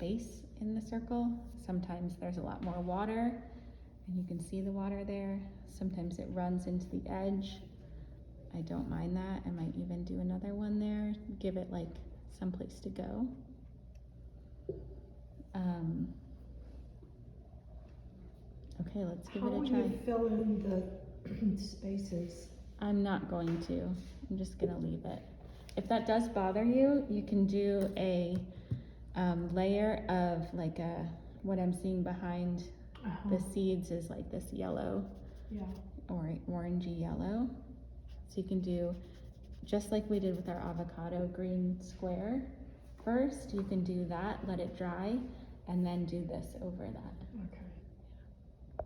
space in the circle. Sometimes there's a lot more water, and you can see the water there. Sometimes it runs into the edge. I don't mind that. I might even do another one there, give it like someplace to go. Okay, let's give it a try. How will you fill in the spaces? I'm not going to. I'm just gonna leave it. If that does bother you, you can do a layer of like what I'm seeing behind the seeds is like this yellow, or orangey yellow. So you can do, just like we did with our avocado green square, first you can do that, let it dry, and then do this over that. Okay.